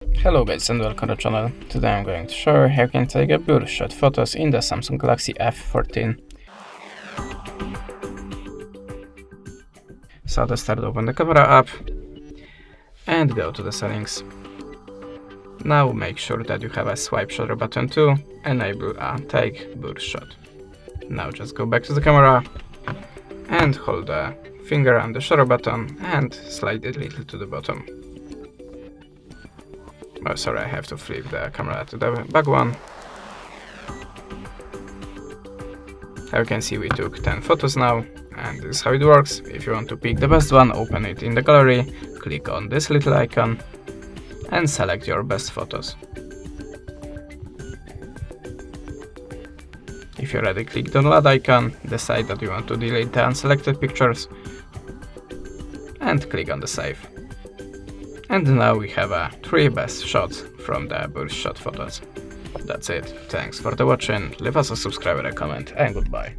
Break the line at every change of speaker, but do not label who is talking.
Hello guys and welcome to the channel. Today I'm going to show you how you can take a blur shot photos in the Samsung Galaxy F14. So to start, open the camera app and go to the settings. Now make sure that you have a swipe shutter button to enable a take blur shot. Now just go back to the camera and hold the finger on the shutter button and slide it a little to the bottom. Oh, sorry, I have to flip the camera to the back one. As you can see, we took 10 photos now, and this is how it works. If you want to pick the best one, open it in the gallery, click on this little icon, and select your best photos. If you already clicked on that icon, decide that you want to delete the unselected pictures, and click on the save. And now we have 3 best shots from the blur shot photos. That's it. Thanks for the watching. Leave us a subscribe and a comment, and goodbye.